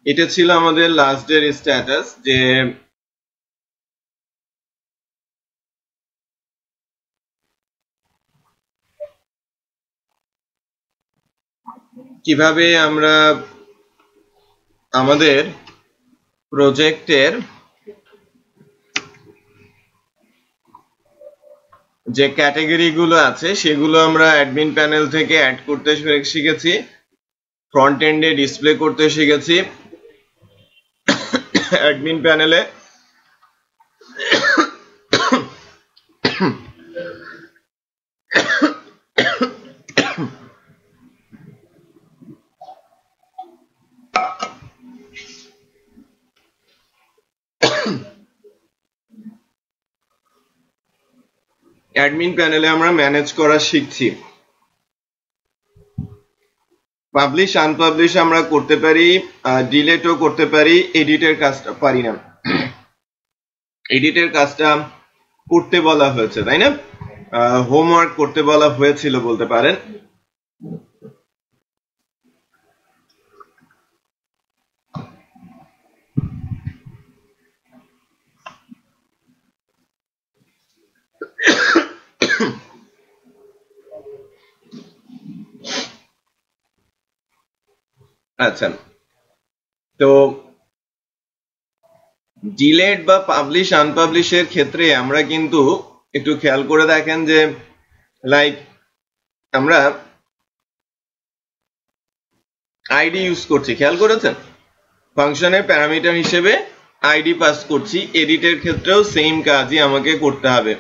এটা ছিল আমাদের লাস্ট ডের স্ট্যাটাস, যে কিভাবে আমরা আমাদের প্রজেক্টের যে ক্যাটাগরি গুলো আছে সেগুলো আমরা অ্যাডমিন প্যানেল থেকে অ্যাড করতে শিখেছি, ফ্রন্ট এন্ডে ডিসপ্লে করতে শিখেছি, অ্যাডমিন প্যানেলে আমরা ম্যানেজ করা শিখছি। পাবলিশ আনপাবলিশ আমরা করতে পারি, ডিলেটও করতে পারি, এডিটের কাজটা পারি না। এডিটের কাজটা করতে বলা হয়েছে, তাই না? হোমওয়ার্ক করতে বলা হয়েছিল বলতে পারেন। আচ্ছা, তো ডিলেট বা পাবলিশ আনপাবলিশের ক্ষেত্রে আমরা কিন্তু একটু খেয়াল করে দেখেন যে লাইক আমরা আইডি ইউজ করছি, খেয়াল করেছেন? ফাংশনের প্যারামিটার হিসেবে আইডি পাস করছি। এডিটের ক্ষেত্রেও সেম কাজই আমাকে করতে হবে।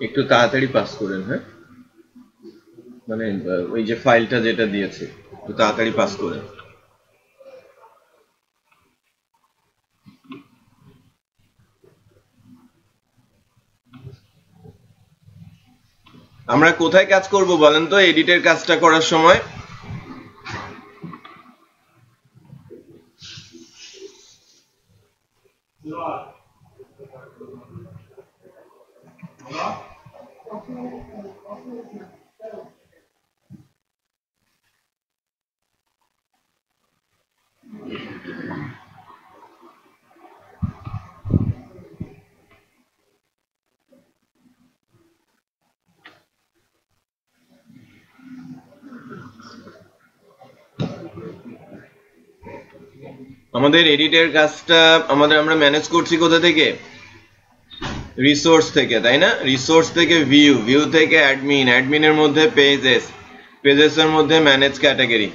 একটু তাড়াতাড়ি পাস করেন, হ্যাঁ, মানে ওই যে ফাইলটা যেটা দিয়েছে একটু তাড়াতাড়ি পাস করেন। আমরা কোথায় কাজ করব বলেন তো এডিটের কাজটা করার সময়? আমাদের এডিটের কাজটা আমরা ম্যানেজ করছি কোথা থেকে? রিসোর্স থেকে, তাই না? রিসোর্স থেকে ভিউ, ভিউ থেকে অ্যাডমিন, অ্যাডমিনের মধ্যে পেজেস, পেজেসের মধ্যে ম্যানেজ ক্যাটাগরি।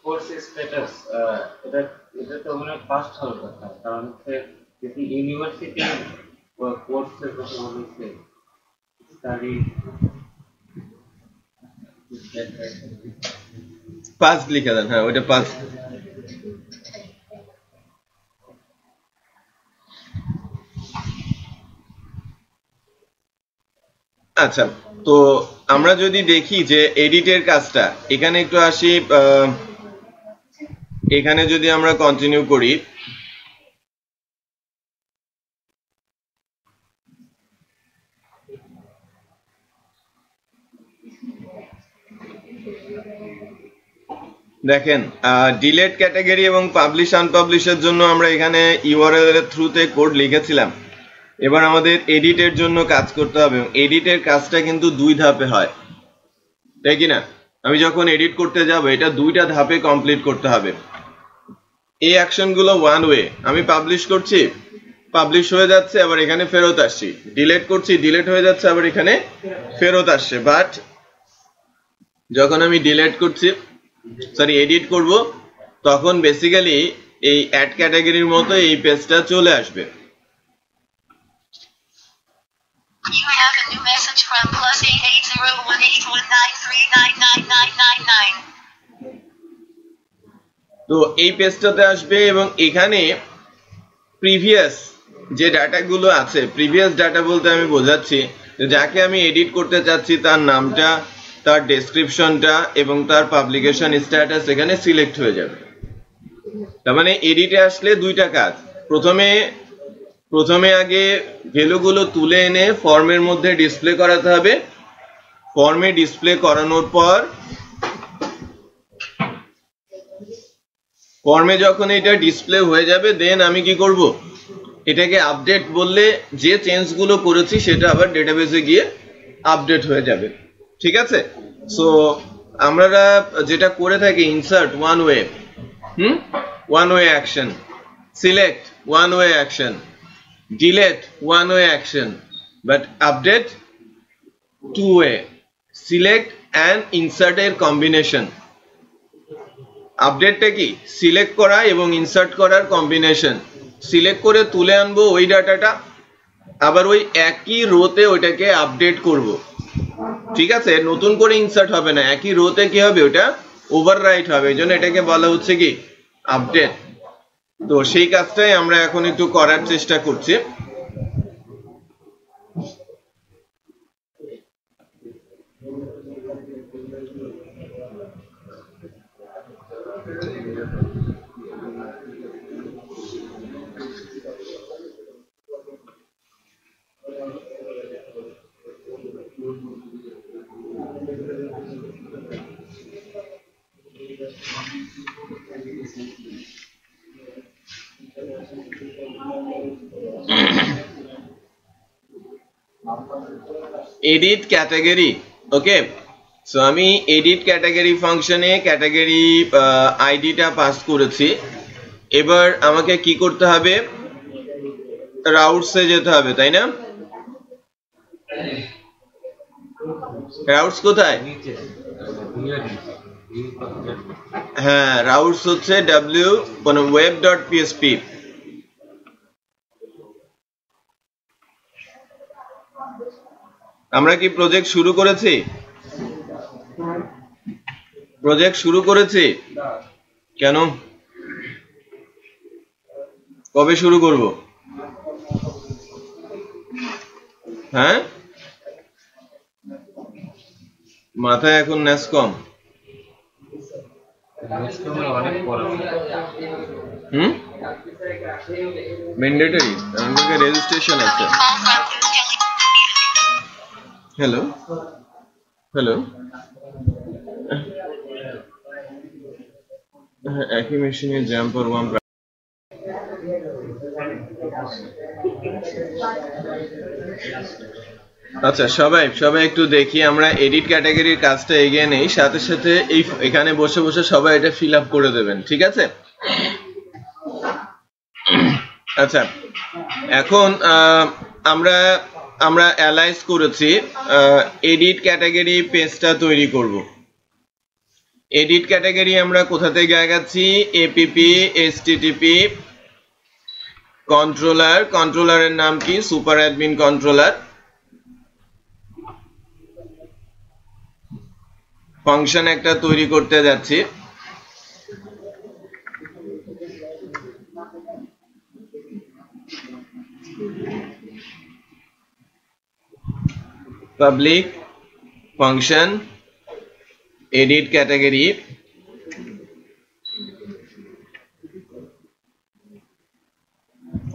কোর্স স্ট্যাটাস এটা তো মানে ফার্স্ট হওয়ার কথা, কারণ হচ্ছে যদি ইউনিভার্সিটি কোর্সের কথা বলেছে স্টাডি পাস্ট লিখে দেন, হ্যাঁ ওইটা পাস্ট। আচ্ছা, তো আমরা যদি দেখি যে এডিটের কাজটা, এখানে একটু আসি, এখানে যদি আমরা কন্টিনিউ করি, দেখেন ডিলেট ক্যাটাগরি এবং পাবলিশ আনপাবলিশের জন্য আমরা এখানে ইউআরএল এর থ্রুতে কোড লিখেছিলাম। এবার আমাদের এডিটের জন্য কাজ করতে হবে, এবং এডিটের কাজটা কিন্তু 2 ধাপে হয়, তাই কি না? আমি যখন এডিট করতে যাব এটা 2টা ধাপে কমপ্লিট করতে হবে। এই অ্যাকশনগুলো ওয়ান ওয়ে, আমি পাবলিশ করছি, পাবলিশ হয়ে যাচ্ছে, আবার এখানে ফেরত আসছি, ডিলিট করছি, ডিলিট হয়ে যাচ্ছে, আবার এখানে ফেরত আসছে। বাট যখন আমি ডিলিট করছি, সরি এডিট করব, তখন বেসিক্যালি এই অ্যাড ক্যাটাগরির মতো এই পেজটা চলে আসবে। You have a new message from +88018193999999. তো এই পেজটাতে আসবে, এবং এখানে প্রিভিয়াস যে ডাটাগুলো আছে, প্রিভিয়াস ডাটা বলতে আমি বোঝাচ্ছি যাকে আমি এডিট করতে চাচ্ছি তার নামটা, তার ডেসক্রিপশনটা এবং তার পাবলিকেশন স্ট্যাটাস এখানে সিলেক্ট হয়ে যাবে। তার মানে এডিটে আসলে 2টা কাজ, প্রথমে আগে ভ্যালুগুলো তুলে এনে ফর্মের মধ্যে ডিসপ্লে করাতে হবে, ফর্মে ডিসপ্লে করানোর পর ফর্মে যখন এটা ডিসপ্লে হয়ে যাবে, দেন আমি কি করব, এটাকে আপডেট বললে যে চেঞ্জগুলো করেছি সেটা আবার ডেটাবেসে গিয়ে আপডেট হয়ে যাবে। ঠিক আছে? সো আমরা যেটা করে থাকি, insert one way, one way action, select one way action, delete one way action, but update two way, select and ইনসার্টের কম্বিনেশন। আপডেটটা কি? সিলেক্ট করা এবং ইনসার্ট করার কম্বিনেশন। সিলেক্ট করে তুলে আনবো ওই ডাটাটা, আবার ওই একই রোতে ওইটাকে আপডেট করব। ঠিক আছে? নতুন করে ইনসার্ট হবে না, একই রোতে কি হবে, ওটা ওভাররাইট হবে, এই জন্য এটাকে বলা হচ্ছে কি আপডেট। তো সেই কাজটাই আমরা এখন একটু করার চেষ্টা করছি। Edit category, okay. সো আমি এডিট ক্যাটাগরি ফাংশনে ক্যাটাগরি আইডিটা পাস করেছি। এবার আমাকে কি করতে হবে, রাউটসে যেতে হবে, তাই না? রাউটস কোথায়? হ্যাঁ, রাউটস হচ্ছে web.php। আমরা কি প্রজেক্ট শুরু করেছি? প্রজেক্ট শুরু করেছি কেন? কবে শুরু করব? হ্যাঁ, মাথায় এখন ন্যাস কম। ম্যান্ডেটরি, আমাদের রেজিস্ট্রেশন আছে। হ্যালো হ্যালো, একই মেশিনে জাম্পার ওয়ান। আচ্ছা, সবাই একটু দেখি, আমরা এডিট ক্যাটাগরির কাজটা এগিয়ে নেই, সাথে সাথে এখানে বসে বসে সবাই এটা ফিল আপ করে দেবেন, ঠিক আছে? আচ্ছা, এখন আমরা অ্যালাইজ করেছি এডিট ক্যাটাগরি পেজটা তৈরি করব। এডিট ক্যাটাগরি আমরা কোথা থেকে আগাচ্ছি? এপিপি এইচটিটিপি কন্ট্রোলারের নাম কি? Super admin controller. ফাংশন একটা তৈরি করতে যাচ্ছি। পাবলিক ফাংশন এডিট ক্যাটাগরি,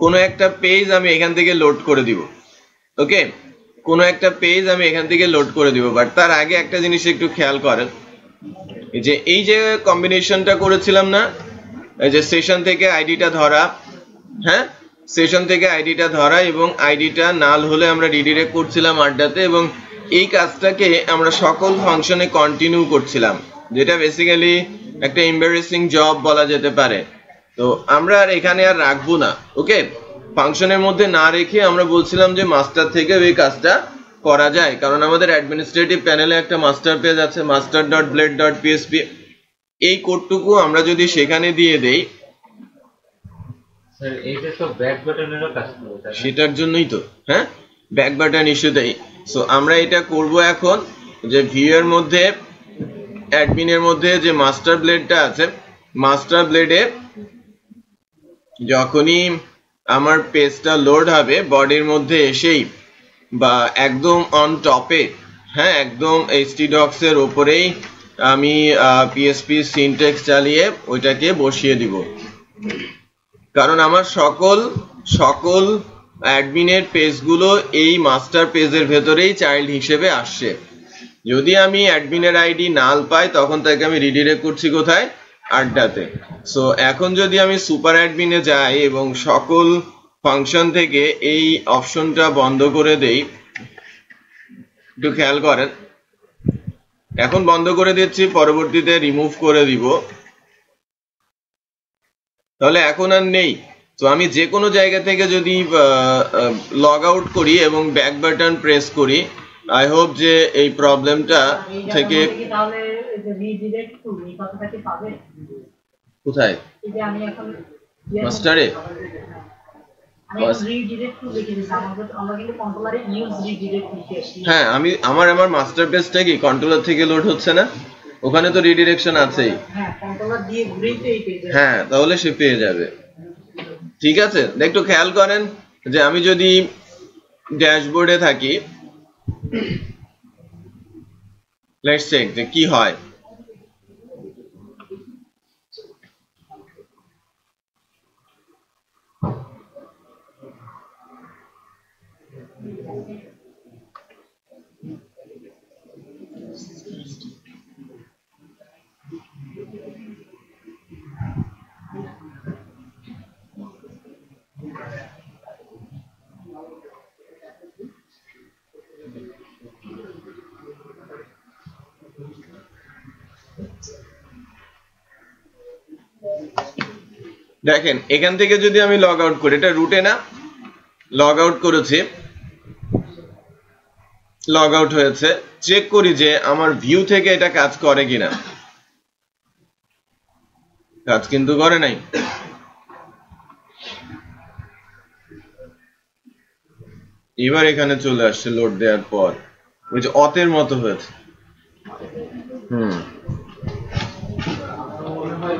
কোন একটা পেজ আমি এখান থেকে লোড করে দিব, ওকে? কোন একটা পেজ আমি এখান থেকে লোড করে দিব, বাট তার আগে একটা জিনিস একটু খেয়াল করেন, এই যে কম্বিনেশনটা করেছিলাম না, এই যে সেশন থেকে আইডিটা ধরা, হ্যাঁ, সেশন থেকে আইডিটা ধরা এবং আইডিটা নাল হলে আমরা রিডিরেক্ট করছিলাম আড্ডাতে, এবং এই কাজটাকে আমরা সকল ফাংশনে কন্টিনিউ করছিলাম, যেটা বেসিক্যালি একটা এম্বারেসিং জব বলা যেতে পারে। তো আমরা আর এখানে আর রাখবো না, ওকে। ফাংশনের মধ্যে না রেখে আমরা বলছিলাম যে মাস্টার থেকে এই কাজটা করা যায়, কারণ আমাদের অ্যাডমিনিস্ট্রেটিভ প্যানেলে একটা মাস্টার পেজ আছে, master.blade.php। এই কোডটুকু আমরা যদি সেখানে দিয়ে দেই, স্যার এইটা তো ব্যাক বাটনেরও কাজ করবে, সেটার জন্যই তো, হ্যাঁ, ব্যাক বাটন ইস্যুতেই। সো আমরা এটা করব এখন, যে ভিউ এর মধ্যে অ্যাডমিনের মধ্যে যে মাস্টার ব্লেডটা আছে, মাস্টার ব্লেডে যখনই আমার পেজটা লোড হবে বডির মধ্যে এসেই বা একদম অন টপে, হ্যাঁ, একদম htdocs এর উপরেই আমি PHP সিনট্যাক্স চালিয়ে ওইটাকে বসিয়ে দিব, কারণ আমার সকল অ্যাডমিনের পেজগুলো এই মাস্টার পেজের ভেতরেই চাইল্ড হিসেবে আসছে। যদি আমি অ্যাডমিনের আইডি নাল পাই তখন তাকে আমি রিডিরেক্ট করছি কোথায়, আড্ডাতে। সো এখন যদি আমি সুপার অ্যাডমিনে যাই এবং সকল ফাংশন থেকে এই অপশনটা বন্ধ করে দেই, একটু খেয়াল করেন, এখন বন্ধ করে দিচ্ছি, পরবর্তীতে রিমুভ করে দিব, তাহলে এখন আর নেই। তো আমি যে কোনো জায়গা থেকে যদি লগ আউট করি এবং ব্যাক বাটন প্রেস করি, আই হোপ যে এই প্রবলেমটা থেকে কোথায় মাস্টারে হ্যাঁ, আমি আমার মাস্টার পেজটা কি কন্ট্রোলার থেকে লোড হচ্ছে না, ওখানে তো রিডিরেকশন আছেই, হ্যাঁ, তাহলে সে পেয়ে যাবে। ঠিক আছে, একটু খেয়াল করেন যে আমি যদি ড্যাশবোর্ডে থাকি, লেটস চেক যে কি হয়। দেখেন এখান থেকে যদি আমি লগ আউট করি, এটা রুটে না, লগ আউট করেছি, লগ আউট হয়েছে, চেক করি যে আমার ভিউ থেকে এটা কাজ করে কিনা, কাজ কিন্তু করে নাই। এবার এখানে চলে আসছে লোড দেওয়ার পর, ওই যে অতের মতো হয়েছে।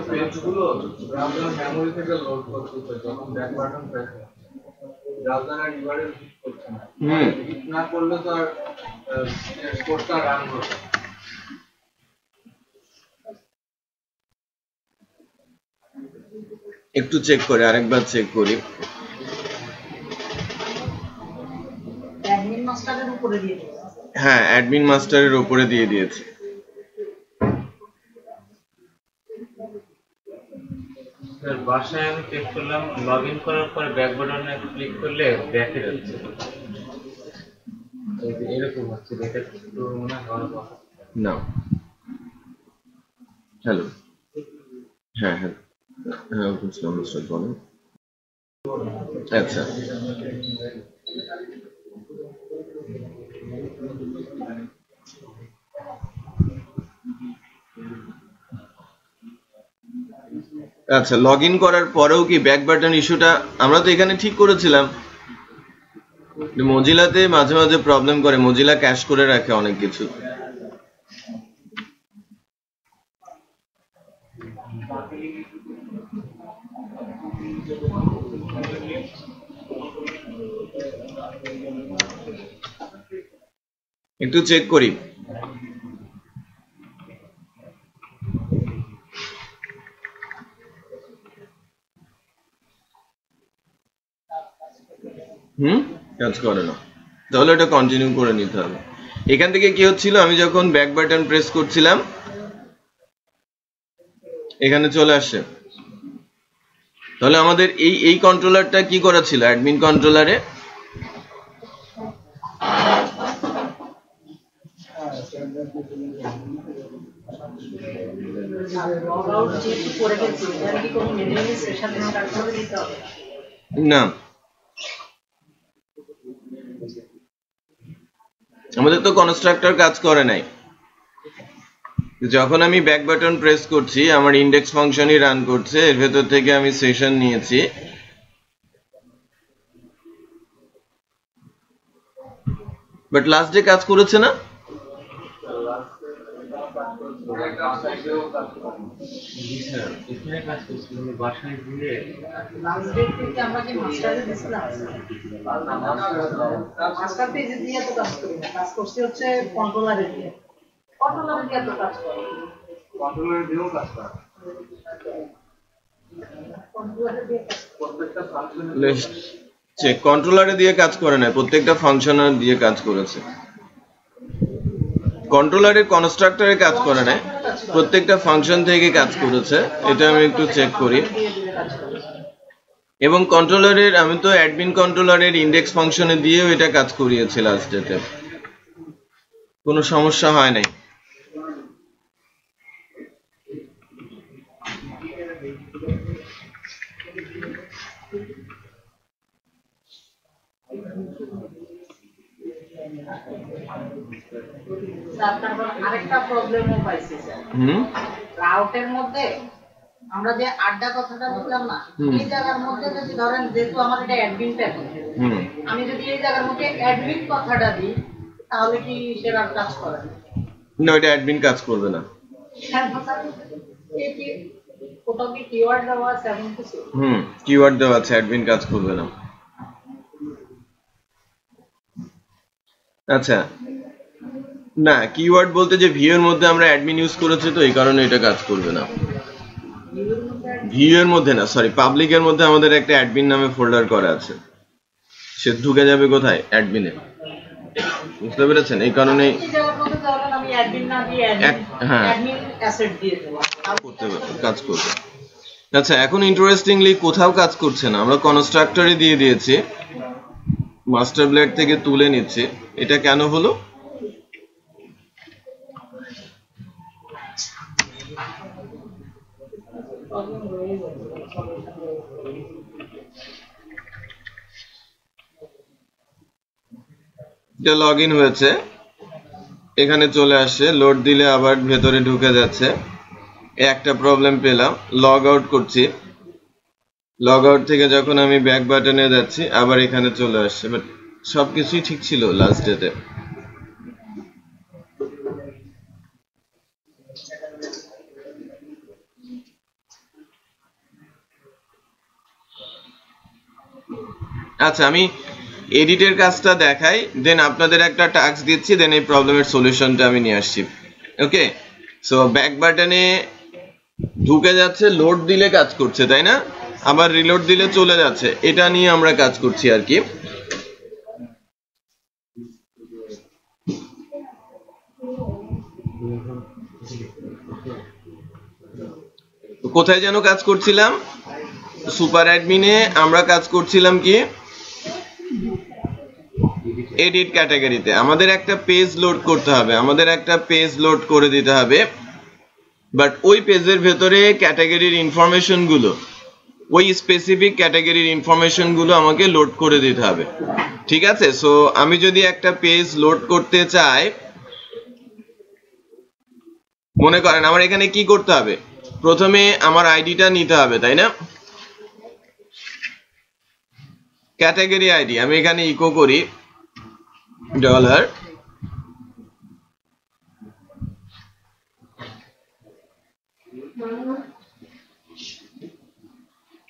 পেজগুলো ব্রাউজার মেমরি থেকে লোড করতে যখন ব্যাক বাটন প্রেস করে ব্রাউজার আর ইউআরএল হিট করছে না, হিট না করলে তো আর কোডটা রান হবে। একটু চেক করে আরেকবার চেক করি। অ্যাডমিন মাস্টারের উপরে দিয়ে দিয়েছে, হ্যাঁ, অ্যাডমিন মাস্টারের উপরে দিয়ে দিয়েছে। স্যার বাসায় আমি চেক করলাম, লগইন করার পরে ব্যাক বাটনে ক্লিক করলে ব্যাকে যাচ্ছে, এরকম হচ্ছে, এটা একটু মনে হওয়ার কথা না। হ্যালো, হ্যাঁ হ্যাঁ হ্যাঁ, বুঝলাম, বলেন। আচ্ছা, আচ্ছা, লগ ইন করার পরেও কি ব্যাক বাটন ইস্যুটা আমরা তো এখানে ঠিক করেছিলাম। মজিলাতে মাঝে মাঝে প্রবলেম করে, মজিলা ক্যাশ করে রাখে অনেক কিছু। একটু চেক করি। কাজ করে না, তাহলে এটা কন্টিনিউ করে নিতে হবে। এখান থেকে কি হচ্ছিল, আমি যখন ব্যাক বাটন প্রেস করছিলাম এখানে চলে আসছে, তাহলে আমাদের এই কন্ট্রোলারটা কি করা ছিল অ্যাডমিন কন্ট্রোলারে? না, আমাদের তো কনস্ট্রাক্টর কাজ করে নাই। যখন আমি ব্যাক বাটন প্রেস করছি আমার ইন্ডেক্স ফাংশনই রান করছে, এর ভেতর থেকে আমি সেশন নিয়েছি। বাট লাস্ট ডে কাজ করেছে না? কন্ট্রোলারে দিয়ে কাজ করে না, প্রত্যেকটা ফাংশনার দিয়ে কাজ করেছে। কন্ট্রোলারের কনস্ট্রাক্টরে কাজ করে না, প্রত্যেকটা ফাংশন থেকে কাজ করেছে। এটা আমি একটু চেক করি। এবং কন্ট্রোলারের আমি তো অ্যাডমিন কন্ট্রোলারের ইন্ডেক্স ফাংশনে দিয়েও এটা কাজ করিয়েছি লাস্ট ডেতে, কোনো সমস্যা হয় নাই। আরেকটা প্রবলেমও পাইছি স্যার, রাউটের মধ্যে আমরা যে আড্ডা কথাটা বললাম না, এই জায়গার মধ্যে যদি ধরেন যেহেতু আমার এটা অ্যাডমিন প্যাকেজ, আমি যদি এই জায়গার মধ্যে অ্যাডমিন কথাটা দিই তাহলে কি সেটা কাজ করে না? এটা অ্যাডমিন কাজ করবে না। কোথাও কি কিওয়ার্ড দেওয়া আছে এমন কিছু? কিওয়ার্ড দেওয়া আছে, অ্যাডমিন কাজ করবে না। আচ্ছা, না কিওয়ার্ড বলতে যে ভিউ এর মধ্যে আমরা অ্যাডমিন ইউজ করেছি তো এই কারণে এটা কাজ করবে না। ভিউ এর মধ্যে না, সরি, পাবলিকের মধ্যে আমাদের একটা অ্যাডমিন নামে ফোল্ডার করা আছে, সে ঢুকে যাবে কোথায়? অ্যাডমিনে। বুঝতে পেরেছেন? এই কারণেই কাজ করবে। আচ্ছা, এখন ইন্টারেস্টিংলি কোথাও কাজ করছে না, আমরা কনস্ট্রাক্টরে দিয়ে দিয়েছি, মাস্টার ব্লেড থেকে তুলে নিচ্ছে। এটা কেন হলো? এটা লগ ইন হয়েছে, এখানে চলে আসে, লোড দিলে আবার ভেতরে ঢুকে যাচ্ছে। একটা প্রবলেম পেলাম, লগ আউট করছি, লগ আউট থেকে যখন আমি ব্যাক বাটনে যাচ্ছি আবার এখানে চলে আসছে। বাট সবকিছুই ঠিক ছিল লাস্ট ডেতে। আচ্ছা, আমি এডিটের কাজটা দেখাই, দেন আপনাদের একটা টাস্ক দিচ্ছি, দেন এই প্রবলেমের সলিউশনটা আমি নিয়ে আসছি। ওকে, সো ব্যাক বাটনে ঢুকে যাচ্ছে, লোড দিলে কাজ করছে, তাই না? আবার রিলোড দিলে চলে যাচ্ছে। এটা নিয়ে আমরা কাজ করছি আর কি। কোথায় যেন কাজ করছিলাম? সুপার অ্যাডমিনে আমরা কাজ করছিলাম কি? এডিট ক্যাটাগরিতে। আমাদের একটা পেজ লোড করতে হবে, আমাদের একটা পেজ লোড করে দিতে হবে, বাট ওই পেজের ভেতরে ক্যাটাগরির ইনফরমেশন গুলো, ওই স্পেসিফিক ক্যাটাগরির ইনফরমেশন গুলো আমাকে লোড করে দিতে হবে। ঠিক আছে? সো আমি যদি একটা পেজ লোড করতে চাই, মনে করেন আমার এখানে কি করতে হবে? প্রথমে আমার আইডিটা নিতে হবে, তাই না? ক্যাটাগরি আইডি আমি এখানে ইকো করি ডলার,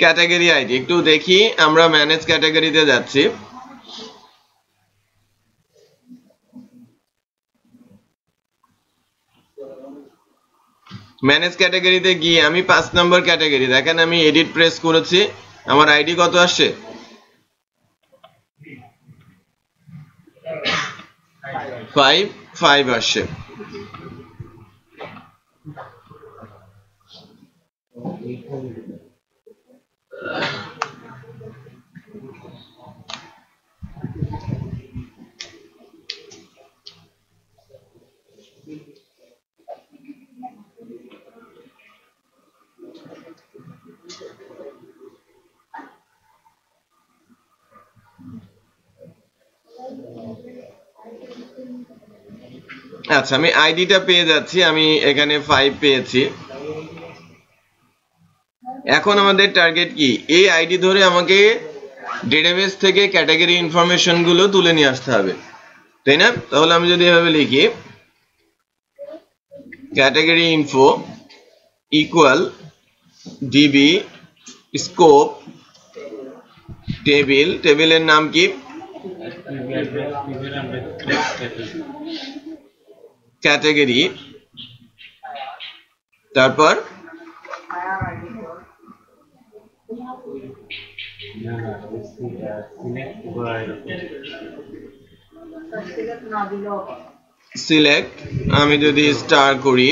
ক্যাটাগরি আইডি। একটু দেখি, আমরা ম্যানেজ ক্যাটাগরিতে যাচ্ছি। ম্যানেজ ক্যাটাগরিতে গিয়ে আমি 5 নম্বর ক্যাটাগরি, দেখেন আমি এডিট প্রেস করেছি, আমার আইডি কত আসছে? 5 আসছে। আচ্ছা, আমি আইডিটা পেয়ে যাচ্ছি, আমি এখানে 5 পেয়েছি। এখন আমাদের টার্গেট কি? এই আইডি ধরে আমাকে ডেটাবেস থেকে ক্যাটাগরি ইনফরমেশন গুলো তুলে নিয়ে আসতে হবে, তাই না? তাহলে আমি যদি এভাবে লিখি category info equal DB scope table, টেবিলের নাম কি? ক্যাটাগরি, তারপর সিলেক্ট, আমি যদি স্টার করি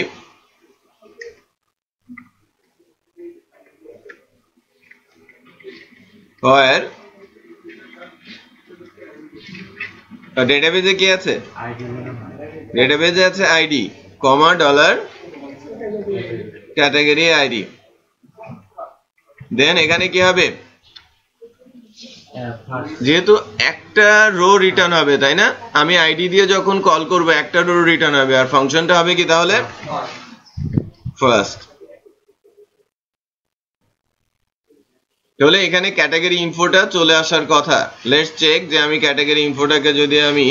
where ডেটাবেজে কি আছে? ডেটাবেজে আছে ID comma dollar category ID. Then এখানে কি হবে? যেহেতু একটা রো রিটার্ন হবে, তাই না? আমি আইডি দিয়ে যখন কল করব একটা রো রিটার্ন হবে, আর ফাংশনটা হবে কি তাহলে? ফার্স্ট। তাহলে এখানে ক্যাটাগরি ইনফোটা চলে আসার কথা। লেটস চেক যে আমি ক্যাটাগরি ইনফোটাকে যদি আমি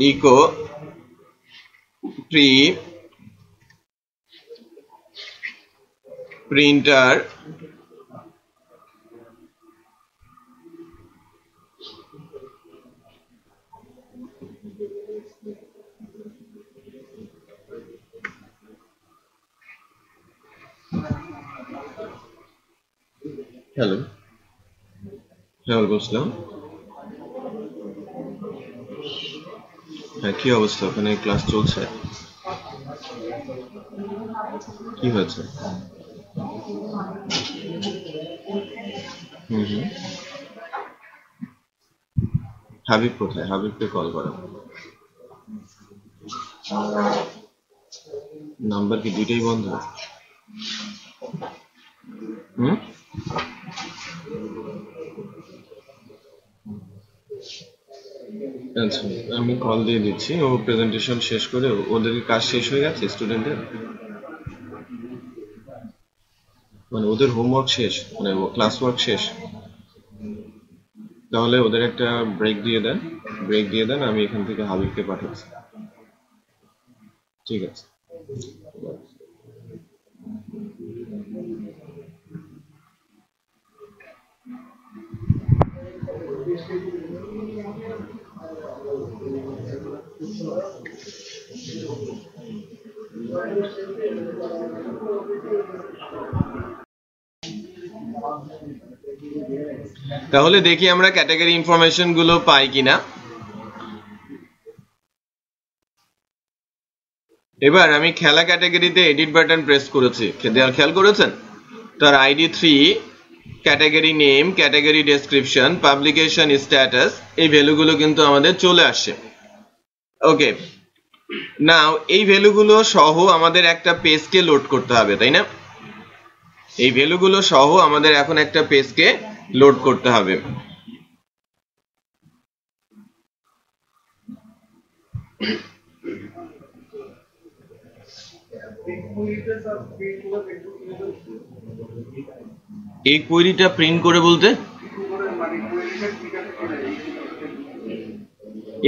ইকো প্রি প্রিন্টার হ্যালো বলছিলাম, হ্যাঁ কি অবস্থা? ওখানে ক্লাস চলছে? কি হয়েছে? হাবিব কোথায়? হাবিবকে কল করো। নাম্বার কি দুইটাই বন্ধ? আচ্ছা, আমি কল দিয়ে দিচ্ছি। ও প্রেজেন্টেশন শেষ করে, ওদের কাজ শেষ হয়ে গেছে স্টুডেন্টের, মানে ওদের হোমওয়ার্ক শেষ, মানে ক্লাস ওয়ার্ক শেষ। তাহলে ওদের একটা ব্রেক দিয়ে দেন, আমি এখান থেকে হাবিবকে পাঠাচ্ছি। ঠিক আছে। তাহলে দেখি আমরা ক্যাটাগরি ইনফরমেশন গুলো পাই কিনা। এবার আমি খেলা ক্যাটাগরিতে এডিট বাটন প্রেস করেছি, খেয়াল করেছেন? তার ID 3, category name, category description, publication status, এই ভ্যালুগুলো কিন্তু আমাদের চলে আসছে। ওকে, নাও এই ভ্যালুগুলো সহ আমাদের একটা পেজকে লোড করতে হবে, তাই না? এই ভ্যালুগুলো সহ আমাদের এখন একটা পেজকে লোড করতে হবে। এই কোয়েরিটা প্রিন্ট করে বলতে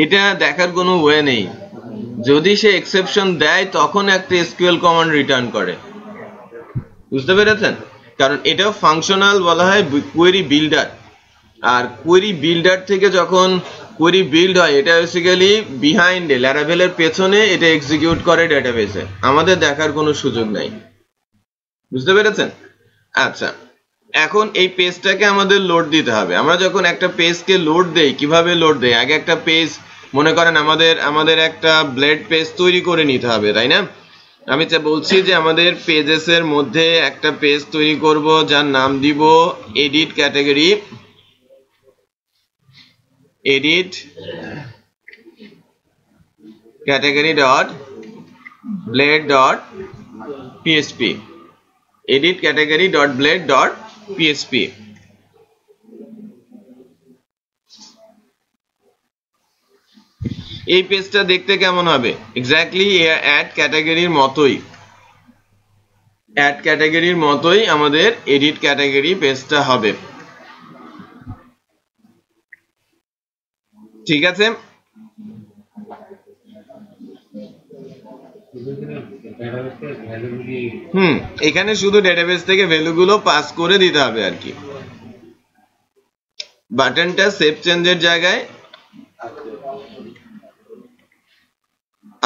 এটা দেখার কোনো ওয়ে নেই। যদি সে এক্সেপশন দেয় তখন একটা এসকিউএল কমান্ড রিটার্ন করে, বুঝতে পেরেছেন? কারণ এটাও ফাংশনাল বলা হয় কোয়েরি বিল্ডার, আর কোয়েরি বিল্ডার থেকে যখন কোয়েরি বিল্ড হয় এটা বেসিক্যালি বিহাইন্ডে ল্যারাভেলের পেছনে এটা এক্সিকিউট করে ডেটাবেসে, আমাদের দেখার কোনো সুযোগ নাই, বুঝতে পেরেছেন? আচ্ছা, এখন এই পেজটাকে আমাদের লোড দিতে হবে। আমরা যখন একটা পেজকে লোড দেই, কিভাবে লোড দেই? আগে একটা পেজ, মনে করেন আমাদের একটা ব্লেড পেজ তৈরি করে নিতে হবে, তাই না? আমি বলছি যে আমাদের পেজেস এর মধ্যে একটা পেজ তৈরি করব, যার নাম দিব edit category, edit category dot blade dot PSP, edit category dot blade dot PSP. এই পেজটা দেখতে কেমন হবে? এক্স্যাক্টলি অ্যাড ক্যাটাগরির মতোই, অ্যাড ক্যাটাগরির মতোই আমাদের এডিট ক্যাটাগরি পেজটা হবে। ঠিক আছে, এখানে শুধু ডেটাবেস থেকে ভ্যালুগুলো পাস করে দিতে হবে আর কি। বাটনটা সেভ চেঞ্জের জায়গায়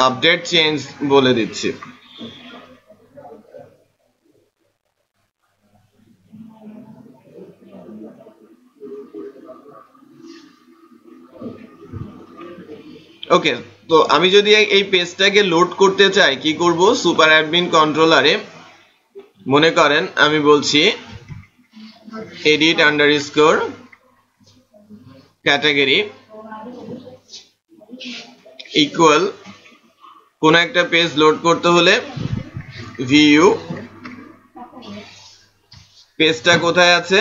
আপডেট চেঞ্জ বলে দিচ্ছি। ওকে, তো আমি যদি এই পেজটাকে লোড করতে চাই কি করব? সুপার অ্যাডমিন কন্ট্রোলারে মনে করেন আমি বলছি এডিট আন্ডারস্কোর ক্যাটাগরি ইকুয়াল কোন একটা পেজ লোড করতে হলে ভিউ, পেজটা কোথায় আছে?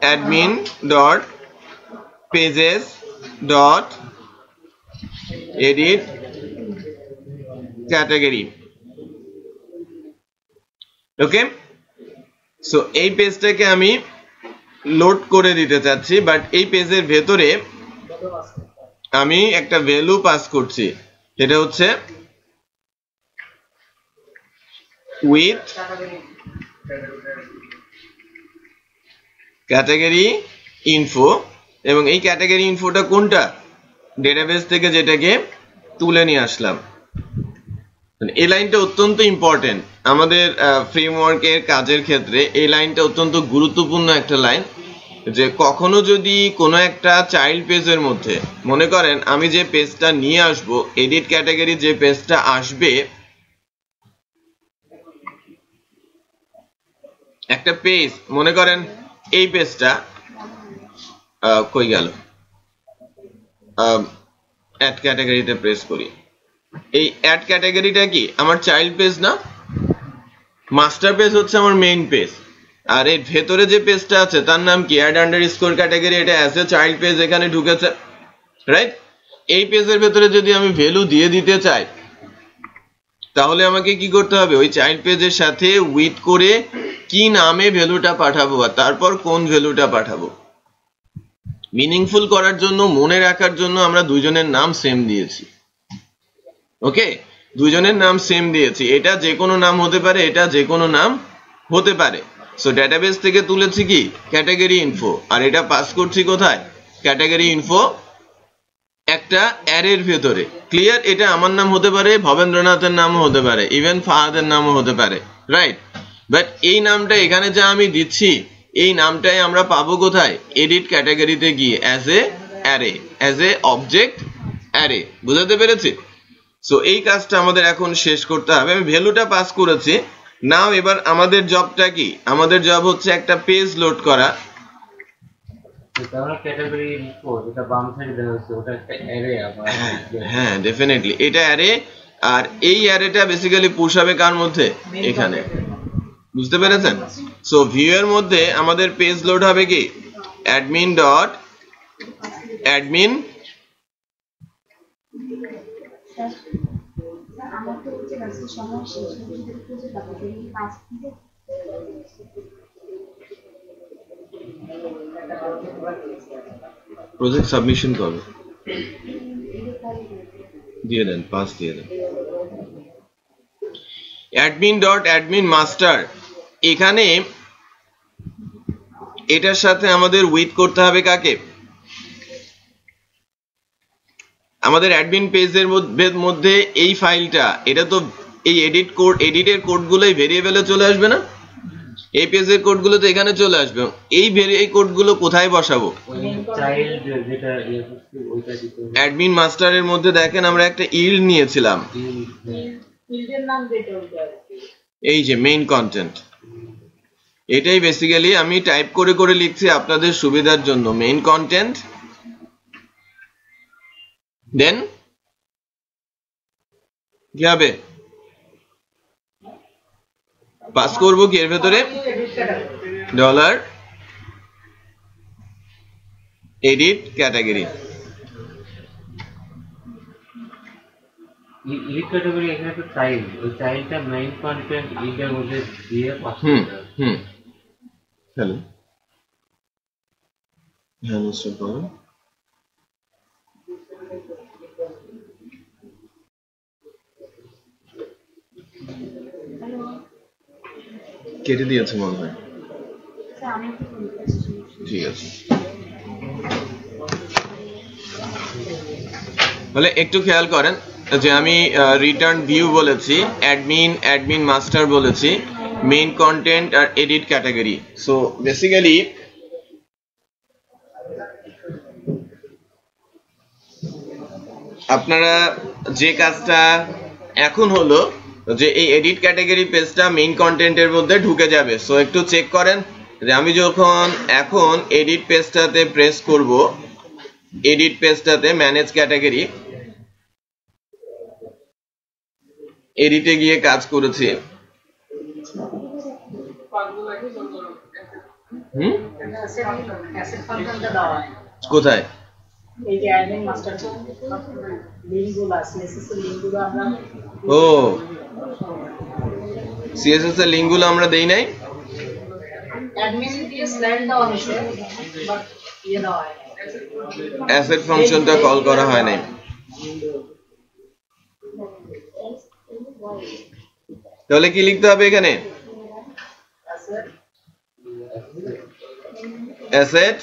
Admin dot pages dot edit category. Okay, so এই পেজটাকে আমি লোড করে দিতে চাচ্ছি, বাট এই পেজের ভেতরে আমি একটা ভ্যালু পাস করছি, সেটা হচ্ছে উইথ ক্যাটাগরি ইনফো। এবং এই ক্যাটাগরি ইনফোটা কোনটা? ডেটাবেস থেকে যেটাকে তুলে নিয়ে আসলাম। এই লাইনটা অত্যন্ত ইম্পর্টেন্ট আমাদের ফ্রেমওয়ার্কের কাজের ক্ষেত্রে। এই লাইনটা অত্যন্ত গুরুত্বপূর্ণ একটা লাইন, যে কখনো যদি কোনো একটা চাইল্ড পেজের মধ্যে মনে করেন আমি যে পেজটা নিয়ে আসব, এডিট ক্যাটাগরি যে পেজটা আসবে, একটা পেজ মনে করেন এই পেজটা কই গেল, অ্যাড ক্যাটাগরিতে প্রেস করি। এই অ্যাড ক্যাটাগরিটা কি আমার চাইল্ড পেজ না? মাস্টার পেজ হচ্ছে আমার মেইন পেজ, আর এর ভেতরে যে পেজটা আছে তার নাম কি? Add underscore category. এটা অ্যাজ এ চাইল্ড পেজ এখানে ঢুকেছে, রাইট? এই পেজের ভেতরে যদি আমি ভ্যালু দিয়ে দিতে চাই, তাহলে আমাকে কি করতে হবে? ওই চাইল্ড পেজের সাথে উইথ করে কি নামে ভ্যালুটা পাঠাবো আর তারপর কোন ভ্যালুটা পাঠাবো। মিনিংফুল করার জন্য, মনে রাখার জন্য আমরা দুইজনের নাম সেম দিয়েছি। ওকে, দুইজনের নাম সেম দিয়েছি। এটা যে কোনো নাম হতে পারে, এটা যে কোনো নাম হতে পারে। সো ডেটাবেস থেকে তুলেছি কি? ক্যাটাগরি ইনফো, আর এটা পাস করছি কোথায়? ক্যাটাগরি ইনফো একটা অ্যারের ভেতরে। ক্লিয়ার? এটা আমার নাম হতে পারে, ভবেন্দ্রনাথের নামও হতে পারে, ইভেন ফাহাদের নামও হতে পারে, রাইট? বাট এই নামটা এখানে যা আমি দিচ্ছি, এই নামটাই আমরা পাবো কোথায়? এডিট ক্যাটাগরিতে গিয়ে as a array, as a object array. বুঝাতে পেরেছি? সো এই কাজটা আমাদের এখন শেষ করতে হবে। আমি ভ্যালুটা পাস করেছি, নাও এবার আমাদের জবটা কি? আমাদের জব হচ্ছে একটা পেজ লোড করা। হ্যাঁ, ডেফিনেটলি এটা অ্যারে, আর এই অ্যারেটা বেসিক্যালি পুশ হবে কার মধ্যে? এখানে। বুঝতে পেরেছেন? সো ভিউ এর মধ্যে আমাদের পেজ লোড হবে কি? Admin dot admin project submission কবে দিয়ে দেন, পাস দিয়ে দেন। অ্যাডমিন ডট অ্যাডমিন মাস্টার, এখানে এটার সাথে আমাদের উইথ করতে হবে কাকে? আমাদের অ্যাডমিন পেজের মধ্যে এই ফাইলটা, এটা তো এই এডিটের কোডগুলোই ভেরিয়েবলে চলে আসবে না? এই পেজের কোডগুলো তো এখানে চলে আসবে। এই কোডগুলো কোথায় বসাবো? অ্যাডমিন মাস্টারের মধ্যে দেখেন আমরা একটা ইল্ড নিয়েছিলাম, এই যে মেইন কন্টেন্ট। এটাই বেসিক্যালি আমি টাইপ করে করে লিখছি আপনাদের সুবিধার জন্য, মেইন কন্টেন্ট। দেন কি হবে? পাস করবো কি এর ভেতরে? Dollar edit category. Edit category এখানে তো চাইল্ড, ওই চাইল্ডটা মেইন কন্টেন্ট এর মধ্যে দিয়ে পাস হুম করতে হবে। হুম হ্যালো হ্যাঁ মিস্টার বলেন। কেটে দিয়েছে মনে হয়, ঠিক আছে। বলে একটু খেয়াল করেন যে আমি রিটার্ন ভিউ বলেছি, অ্যাডমিন মাস্টার বলেছি, মেইন কন্টেন্ট আর এডিট ক্যাটাগরি। সো বেসিক্যালি আপনারা যে কাজটা এখন হলো যে এই এডিট ক্যাটাগরি পেজটা মেইন কন্টেন্টের মধ্যে ঢুকে যাবে। সো একটু চেক করেন যে আমি যখন এখন এডিট পেজটাতে প্রেস করব, এডিট পেজটাতে ম্যানেজ ক্যাটাগরি, এডিটে গিয়ে কাজ করেছি। অ্যাসেট ফাংশনটা দেওয়া হয় কোথায়? এই যে অ্যাডমিন মাস্টার লিঙ্কগুলো সিএসএস এর লিঙ্কগুলো আমরা ও সিএসএস এর লিঙ্কগুলো আমরা দেই নাই, অ্যাডমিন দিয়ে স্লাইড দেওয়া হয়েছে বাট দেওয়া হয় অ্যাসেট ফাংশনটা কল করা হয় নাই। তাহলে কি লিখতে হবে এখানে? অ্যাসেট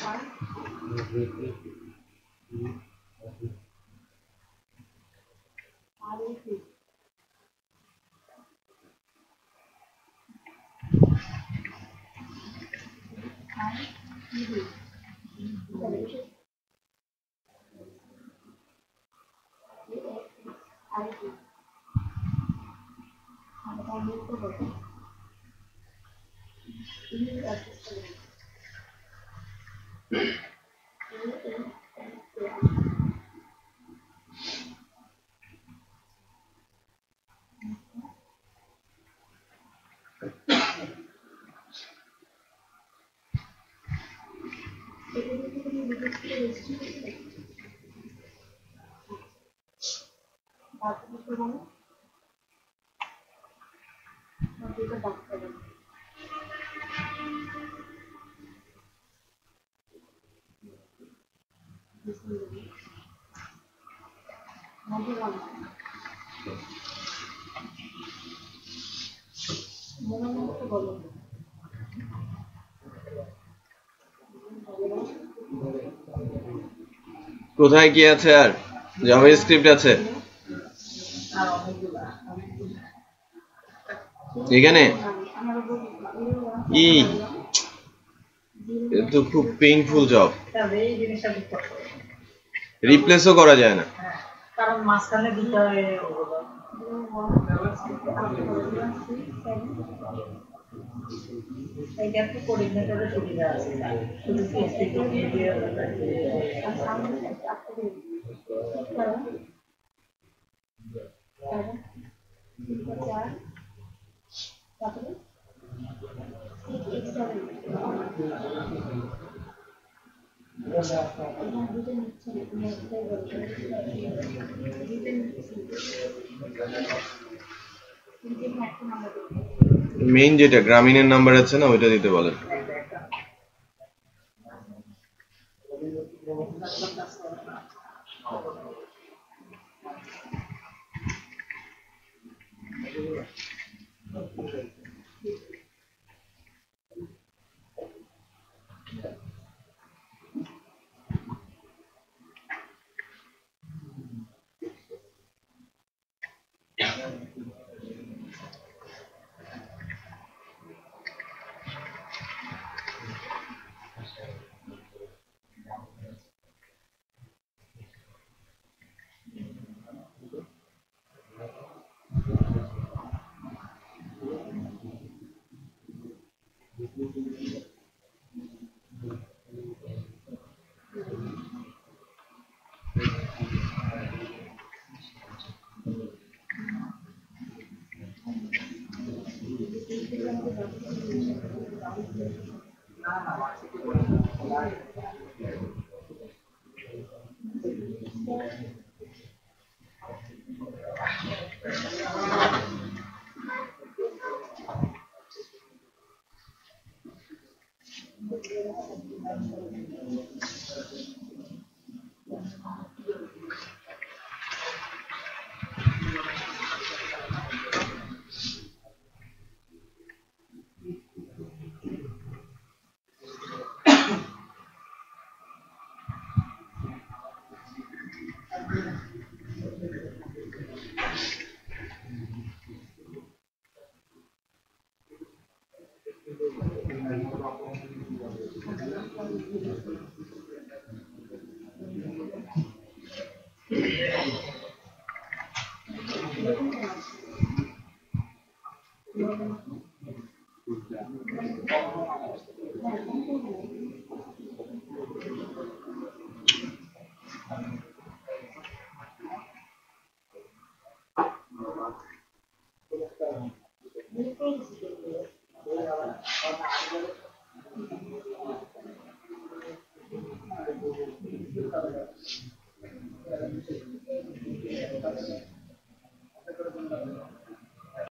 কোথায় কি আছে? আর জাভাস্ক্রিপ্ট আছে এখানে। এটা তো খুব পেইনফুল জব, রিপ্লেসও করা যায় না। কারণ মাঝখানে দিতে হয় ওগুলো এইটা একটু কোঅর্ডিনেটরের সুবিধা আছে, শুধু পিএসপি দিয়ে মেইন যেটা গ্রামীণের নাম্বার আছে না, ওইটা দিতে বলেন।